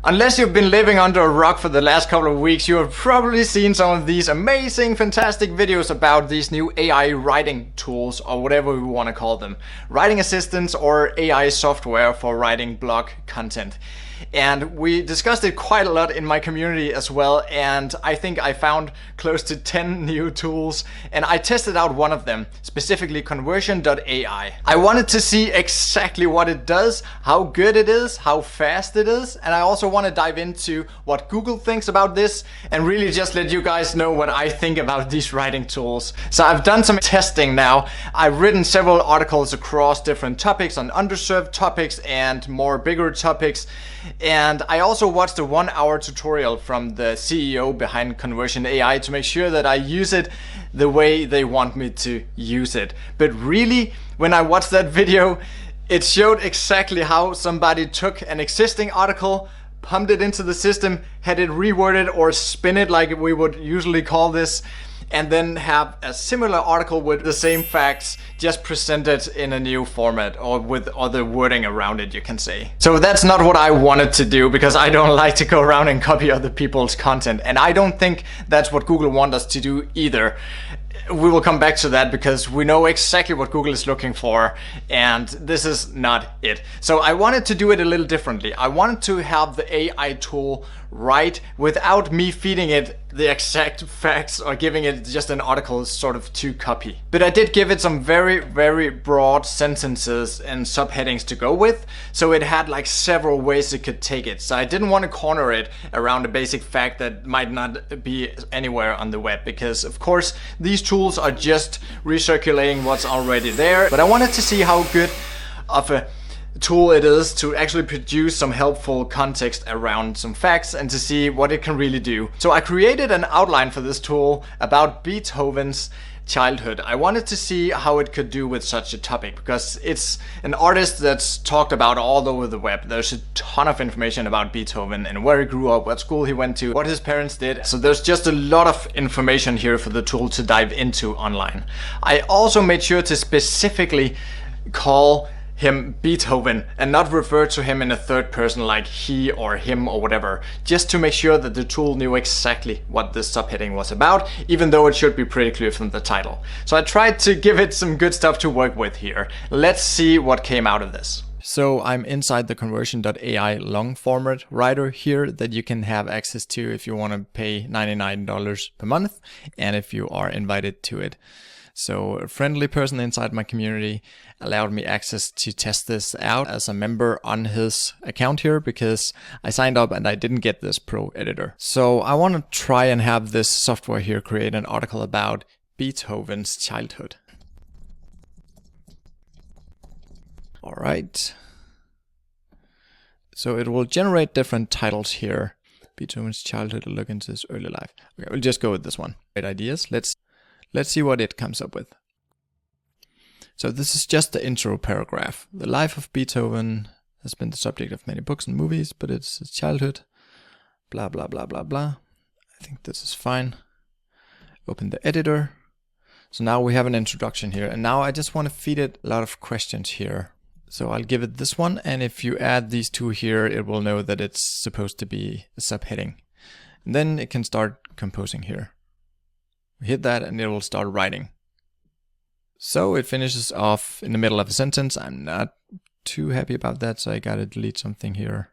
Unless you've been living under a rock for the last couple of weeks, you have probably seen some of these amazing, fantastic videos about these new AI writing tools, or whatever we want to call them. Writing assistants or AI software for writing blog content. And we discussed it quite a lot in my community as well, and I think I found close to 10 new tools, and I tested out one of them, specifically Conversion.ai. I wanted to see exactly what it does, how good it is, how fast it is, and I also want to dive into what Google thinks about this, and really just let you guys know what I think about these writing tools. So I've done some testing now. I've written several articles across different topics, on underserved topics and more bigger topics. And I also watched a 1-hour tutorial from the CEO behind Conversion.ai to make sure that I use it the way they want me to use it. But really, when I watched that video, it showed exactly how somebody took an existing article, pumped it into the system, had it reworded or spin it like we would usually call this, and then have a similar article with the same facts just presented in a new format, or with other wording around it, you can say. So that's not what I wanted to do, because I don't like to go around and copy other people's content, and I don't think that's what Google wants us to do either. We will come back to that, because we know exactly what Google is looking for, and this is not it. So I wanted to do it a little differently. I wanted to have the AI tool write without me feeding it the exact facts or giving it just an article sort of to copy. But I did give it some very, very broad sentences and subheadings to go with, so it had like several ways it could take it. So I didn't want to corner it around a basic fact that might not be anywhere on the web, because of course these tools are just recirculating what's already there. But I wanted to see how good of a tool it is to actually produce some helpful context around some facts, and to see what it can really do. So I created an outline for this tool about Beethoven's childhood. I wanted to see how it could do with such a topic, because it's an artist that's talked about all over the web. There's a ton of information about Beethoven and where he grew up, what school he went to, what his parents did. So there's just a lot of information here for the tool to dive into online. I also made sure to specifically call him Beethoven and not refer to him in a third person like he or him or whatever, just to make sure that the tool knew exactly what this subheading was about, even though it should be pretty clear from the title. So I tried to give it some good stuff to work with here. Let's see what came out of this. So I'm inside the Conversion.ai long format writer here that you can have access to if you want to pay $99 per month and if you are invited to it. So a friendly person inside my community allowed me access to test this out as a member on his account here, because I signed up and I didn't get this pro editor. So I want to try and have this software here create an article about Beethoven's childhood. All right. So it will generate different titles here. Beethoven's childhood, a look into his early life. Okay, we'll just go with this one. Great ideas. Let's see what it comes up with. So this is just the intro paragraph. The life of Beethoven has been the subject of many books and movies, but it's his childhood. Blah, blah, blah, blah, blah. I think this is fine. Open the editor. So now we have an introduction here. And now I just want to feed it a lot of questions here. So I'll give it this one. And if you add these two here, it will know that it's supposed to be a subheading. And then it can start composing here. Hit that and it will start writing. So it finishes off in the middle of a sentence. I'm not too happy about that, so I gotta delete something here.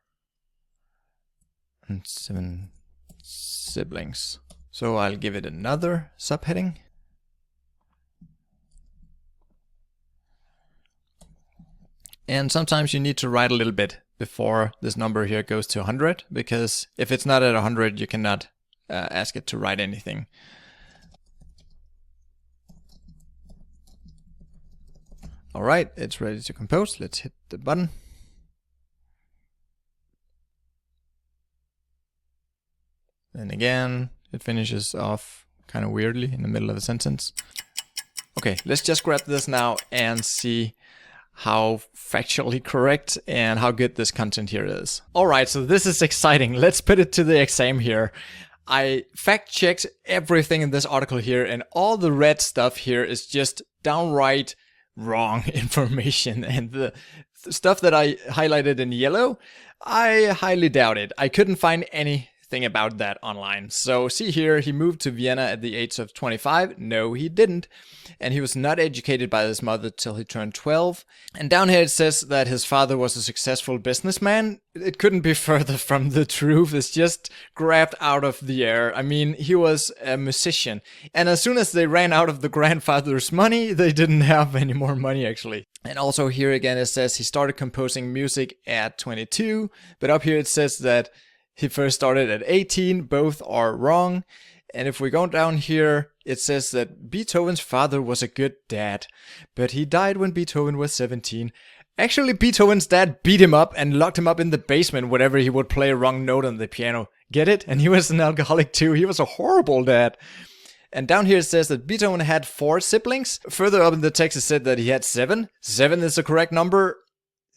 And 7 siblings. So I'll give it another subheading. And sometimes you need to write a little bit before this number here goes to 100, because if it's not at 100, you cannot ask it to write anything. All right, it's ready to compose. Let's hit the button. And again, it finishes off kind of weirdly in the middle of a sentence. Okay, let's just grab this now and see how factually correct and how good this content here is. All right, so this is exciting. Let's put it to the exam here. I fact checked everything in this article here, and all the red stuff here is just downright wrong information, and the stuff that I highlighted in yellow I highly doubt it. I couldn't find anything about that online. So see here, he moved to Vienna at the age of 25. No, he didn't. And he was not educated by his mother till he turned 12. And down here it says that his father was a successful businessman. It couldn't be further from the truth. It's just grabbed out of the air. I mean, he was a musician. And as soon as they ran out of the grandfather's money, they didn't have any more money actually. And also here again it says he started composing music at 22. But up here it says that he first started at 18. Both are wrong. And if we go down here, it says that Beethoven's father was a good dad, but he died when Beethoven was 17. Actually, Beethoven's dad beat him up and locked him up in the basement whenever he would play a wrong note on the piano. Get it? And he was an alcoholic too. He was a horrible dad. And down here it says that Beethoven had 4 siblings. Further up in the text it said that he had 7. 7 is the correct number.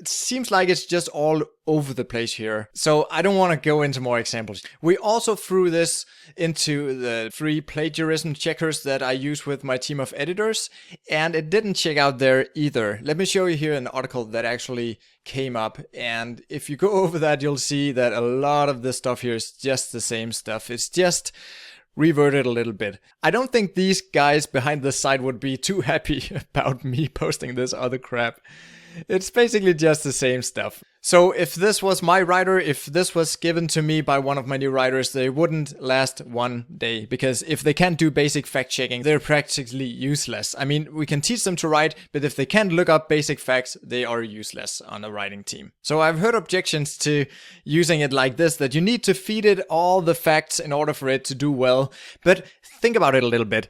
It seems like it's just all over the place here. So I don't want to go into more examples. We also threw this into the free plagiarism checkers that I use with my team of editors, and it didn't check out there either. Let me show you here an article that actually came up, and if you go over that, you'll see that a lot of this stuff here is just the same stuff. It's just reverted a little bit. I don't think these guys behind the site would be too happy about me posting this other crap. It's basically just the same stuff. So if this was my writer, if this was given to me by one of my new writers, they wouldn't last one day. Because if they can't do basic fact checking, they're practically useless. I mean, we can teach them to write, but if they can't look up basic facts, they are useless on a writing team. So I've heard objections to using it like this, that you need to feed it all the facts in order for it to do well. But think about it a little bit.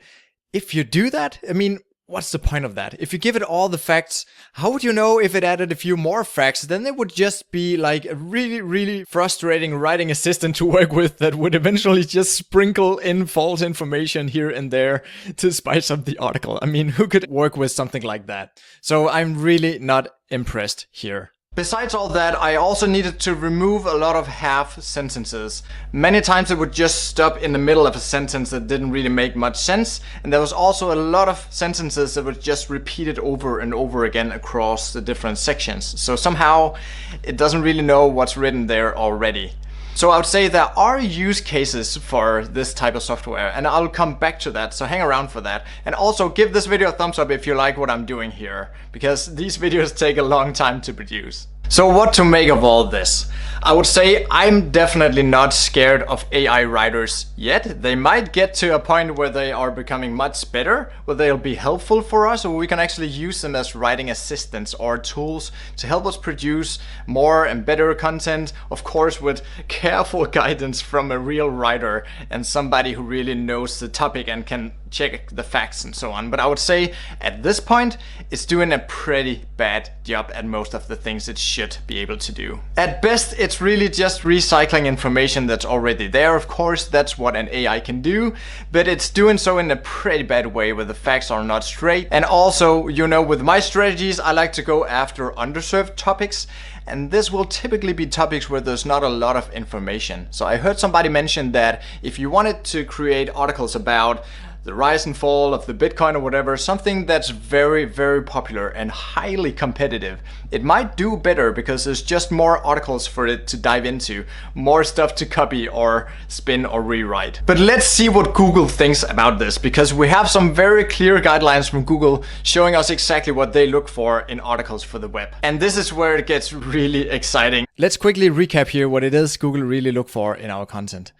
If you do that, I mean, what's the point of that? If you give it all the facts, how would you know if it added a few more facts? Then it would just be like a really, really frustrating writing assistant to work with that would eventually just sprinkle in false information here and there to spice up the article. I mean, who could work with something like that? So I'm really not impressed here. Besides all that, I also needed to remove a lot of half sentences. Many times it would just stop in the middle of a sentence that didn't really make much sense. And there was also a lot of sentences that were just repeated over and over again across the different sections. So somehow it doesn't really know what's written there already. So I would say there are use cases for this type of software, and I'll come back to that, so hang around for that. And also give this video a thumbs up if you like what I'm doing here, because these videos take a long time to produce. So what to make of all this? I would say I'm definitely not scared of AI writers yet. They might get to a point where they are becoming much better, where they'll be helpful for us, or we can actually use them as writing assistants or tools to help us produce more and better content, of course with careful guidance from a real writer and somebody who really knows the topic and can check the facts and so on. But I would say at this point it's doing a pretty bad job at most of the things it should be able to do. At best it's really just recycling information that's already there. Of course that's what an AI can do, but it's doing so in a pretty bad way where the facts are not straight. And also, you know, with my strategies I like to go after underserved topics, and this will typically be topics where there's not a lot of information. So I heard somebody mention that if you wanted to create articles about the rise and fall of the Bitcoin or whatever, something that's very, very popular and highly competitive, it might do better because there's just more articles for it to dive into, more stuff to copy or spin or rewrite. But let's see what Google thinks about this, because we have some very clear guidelines from Google showing us exactly what they look for in articles for the web. And this is where it gets really exciting. Let's quickly recap here what it is Google really look for in our content.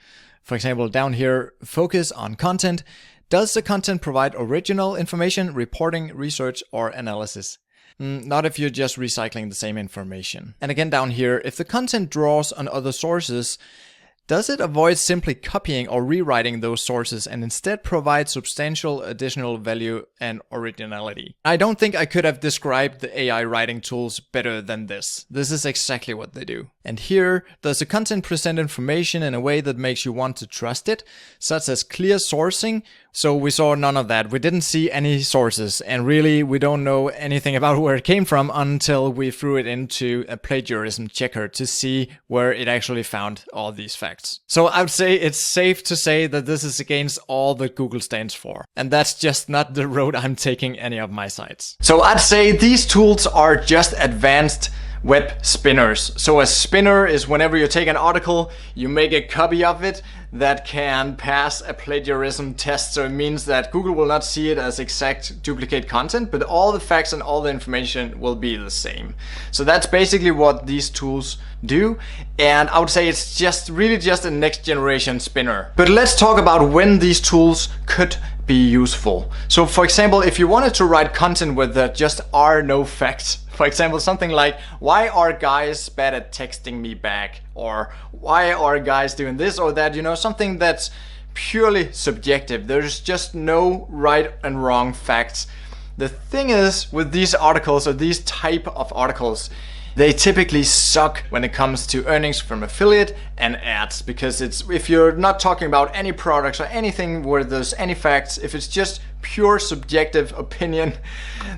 For example, down here, focus on content. Does the content provide original information, reporting, research, or analysis? Not if you're just recycling the same information. And again down here, if the content draws on other sources, does it avoid simply copying or rewriting those sources and instead provide substantial additional value and originality? I don't think I could have described the AI writing tools better than this. This is exactly what they do. And here, does the content present information in a way that makes you want to trust it, such as clear sourcing? So we saw none of that. We didn't see any sources, and really we don't know anything about where it came from until we threw it into a plagiarism checker to see where it actually found all these facts. So I would say it's safe to say that this is against all that Google stands for. And that's just not the road I'm taking any of my sites. So I'd say these tools are just advanced web spinners. So a spinner is whenever you take an article, you make a copy of it that can pass a plagiarism test. So it means that Google will not see it as exact duplicate content, but all the facts and all the information will be the same. So that's basically what these tools do. And I would say it's just really just a next generation spinner. But let's talk about when these tools could be useful. So for example, if you wanted to write content where there just are no facts, for example, something like, why are guys bad at texting me back? Or why are guys doing this or that? You know, something that's purely subjective. There's just no right and wrong facts. The thing is with these articles or these type of articles, they typically suck when it comes to earnings from affiliate and ads, because if you're not talking about any products or anything where there's any facts, if it's just pure subjective opinion,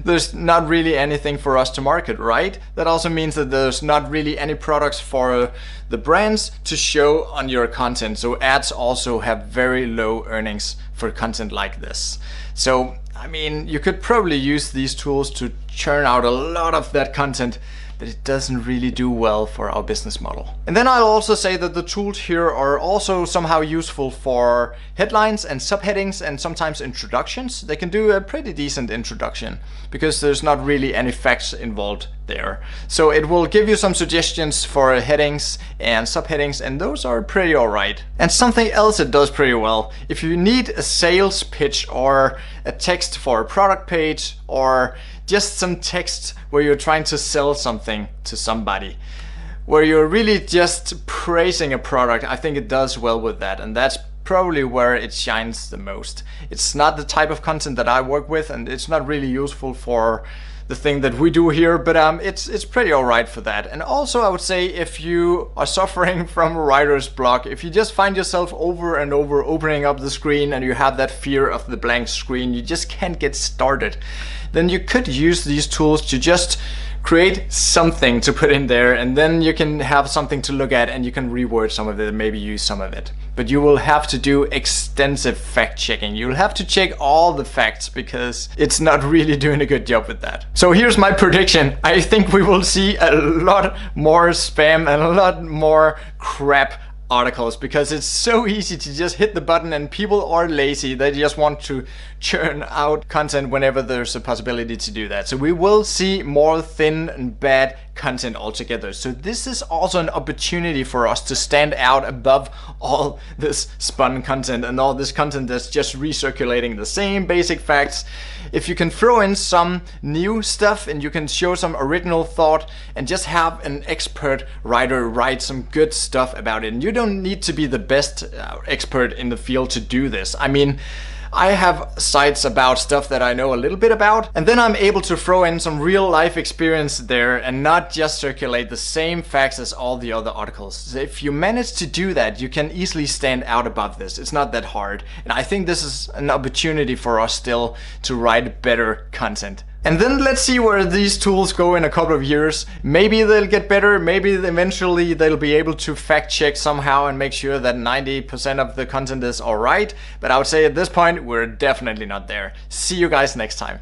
there's not really anything for us to market, right? That also means that there's not really any products for the brands to show on your content. So ads also have very low earnings for content like this. So, I mean, you could probably use these tools to churn out a lot of that content, but it doesn't really do well for our business model. And then I'll also say that the tools here are also somehow useful for headlines and subheadings and sometimes introductions. They can do a pretty decent introduction because there's not really any facts involved there. So it will give you some suggestions for headings and subheadings, and those are pretty alright. And something else it does pretty well, if you need a sales pitch or a text for a product page or just some text where you're trying to sell something to somebody, where you're really just praising a product, I think it does well with that, and that's probably where it shines the most. It's not the type of content that I work with, and it's not really useful for the thing that we do here, but it's pretty alright for that. And also I would say, if you are suffering from writer's block, if you just find yourself over and over opening up the screen and you have that fear of the blank screen, you just can't get started, then you could use these tools to just create something to put in there, and then you can have something to look at and you can reword some of it and maybe use some of it. But you will have to do extensive fact checking. You'll have to check all the facts because it's not really doing a good job with that. So here's my prediction. I think we will see a lot more spam and a lot more crap articles, because it's so easy to just hit the button, and people are lazy. They just want to churn out content whenever there's a possibility to do that. So we will see more thin and bad content altogether. So this is also an opportunity for us to stand out above all this spun content and all this content that's just recirculating the same basic facts. If you can throw in some new stuff and you can show some original thought and just have an expert writer write some good stuff about it, and you don't need to be the best expert in the field to do this. I mean, I have sites about stuff that I know a little bit about, and then I'm able to throw in some real life experience there and not just circulate the same facts as all the other articles. So if you manage to do that, you can easily stand out above this. It's not that hard. And I think this is an opportunity for us still to write better content. And then let's see where these tools go in a couple of years. Maybe they'll get better, maybe eventually they'll be able to fact check somehow and make sure that 90% of the content is alright. But I would say at this point, we're definitely not there. See you guys next time.